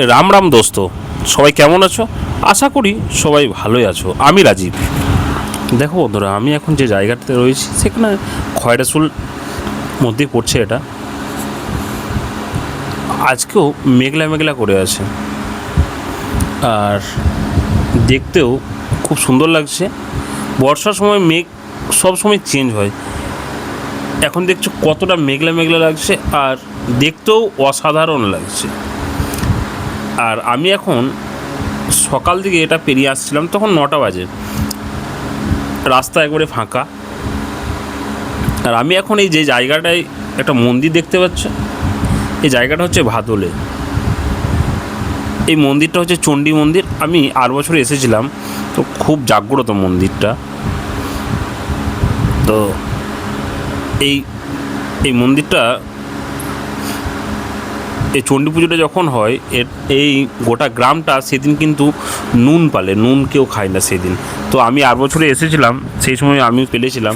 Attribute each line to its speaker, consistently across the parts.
Speaker 1: রাম রাম দোস্ত, সবাই কেমন আছো? আশা করি সবাই ভালোই আছো। আমি রাজীব। দেখো বন্ধুরা, আমি এখন যে জায়গাটাতে রয়েছি সেখানে খয়রাসুল মধ্যে পড়ছে এটা। আজকেও মেঘলা মেঘলা করে আছে, আর দেখতেও খুব সুন্দর লাগছে। বর্ষার সময় মেঘ সব সময় চেঞ্জ হয়। এখন দেখছো কতটা মেঘলা মেঘলা লাগছে, আর দেখতেও অসাধারণ লাগছে। আর আমি এখন সকাল দিকে এটা পেরিয়ে আসছিলাম, তখন 9টা বাজে, রাস্তা একবারে ফাঁকা। আর আমি এখন এই যে জায়গাটায় একটা মন্দির দেখতে পাচ্ছ, এই জায়গাটা হচ্ছে ভাদলে। এই মন্দিরটা হচ্ছে চণ্ডী মন্দির। আমি 8 বছরে এসেছিলাম, তো খুব জাগ্রত মন্দিরটা। তো এই এই মন্দিরটা, এই চণ্ডী পুজোটা যখন হয়, এই গোটা গ্রামটা সেদিন কিন্তু নুন পালে, নুন কেউ খায় না সেদিন। তো আমি 8 বছরে এসেছিলাম, সেই সময় আমি পেলেছিলাম।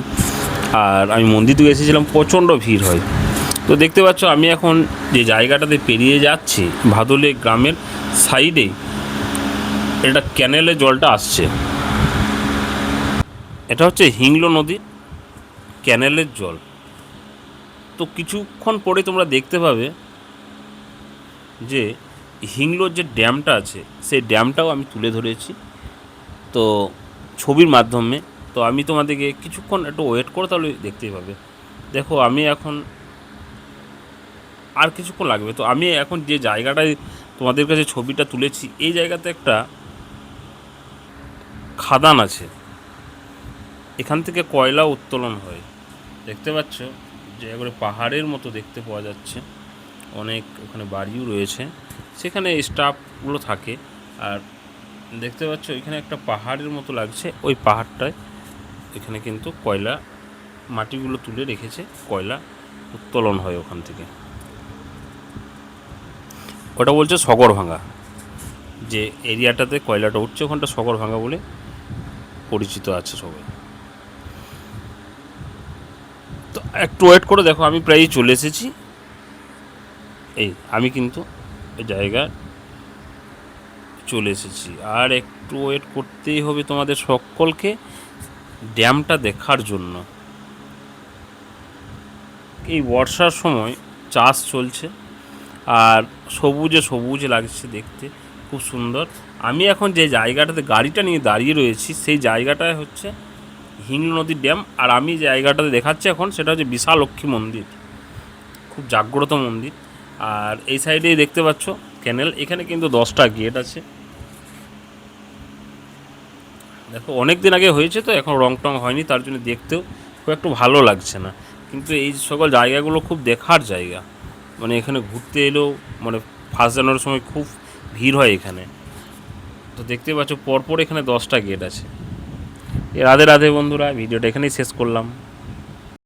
Speaker 1: আর আমি মন্দির থেকে এসেছিলাম, প্রচণ্ড ভিড় হয়। তো দেখতে পাচ্ছ আমি এখন যে জায়গাটাতে পেরিয়ে যাচ্ছি, ভাদলে গ্রামের সাইডে এটা ক্যানেলে জলটা আসছে। এটা হচ্ছে হিংলো নদীর ক্যানেলের জল। তো কিছুক্ষণ পরে তোমরা দেখতে পাবে যে হিংলোর যে ড্যামটা আছে, সেই ড্যামটাও আমি তুলে ধরেছি তো ছবির মাধ্যমে। তো আমি তোমাদেরকে কিছুক্ষণ একটু ওয়েট করো, তাহলে দেখতেই পাবে। দেখো আমি এখন আর কিছুক্ষণ লাগবে। তো আমি এখন যে জায়গাটায় তোমাদের কাছে ছবিটা তুলেছি, এই জায়গাতে একটা খাদান আছে, এখান থেকে কয়লা উত্তোলন হয়। দেখতে পাচ্ছ যে একবারে পাহাড়ের মতো দেখতে পাওয়া যাচ্ছে। অনেক ওখানে বাড়িও রয়েছে, সেখানে স্টাফগুলো থাকে। আর দেখতে পাচ্ছ এখানে একটা পাহাড়ের মতো লাগছে, ওই পাহাড়টায় এখানে কিন্তু কয়লা মাটিগুলো তুলে রেখেছে, কয়লা উত্তোলন হয় ওখান থেকে। ওটা বলছে সগরভাঙা, যে এরিয়াটাতে কয়লাটা উঠছে ওখানটা সগরভাঙা বলে পরিচিত আছে সবাই। তো একটু ওয়েট করে দেখো, আমি প্রায়ই চলে এসেছি। আমি কিন্তু এই জায়গা চলে এসেছি, আর একটু ওয়েট করতেই হবে তোমাদের সকলকে ড্যামটা দেখার জন্য। এই বর্ষার সময় চাষ চলছে, আর সবুজে সবুজ লাগছে দেখতে, খুব সুন্দর। আমি এখন যে জায়গাটাতে গাড়িটা নিয়ে দাঁড়িয়ে রয়েছি, সেই জায়গাটায় হচ্ছে হিংলো নদীর ড্যাম। আর আমি যে জায়গাটাতে দেখাচ্ছি এখন, সেটা হচ্ছে বিশালক্ষী মন্দির, খুব জাগ্রত মন্দির। আর এই সাইডেই দেখতে পাচ্ছ ক্যানেল, এখানে কিন্তু 10টা গেট আছে। দেখো অনেক দিন আগে হয়েছে, তো এখন রং টং হয়নি, তার জন্য দেখতেও খুব একটু ভালো লাগছে না। কিন্তু এই সকল জায়গাগুলো খুব দেখার জায়গা। মানে এখানে ঘুরতে এলেও, মানে 1 জানুয়ারির সময় খুব ভিড় হয় এখানে। তো দেখতে পাচ্ছ পরপর এখানে 10টা গেট আছে। রাধে রাধে বন্ধুরা, ভিডিওটা এখানেই শেষ করলাম।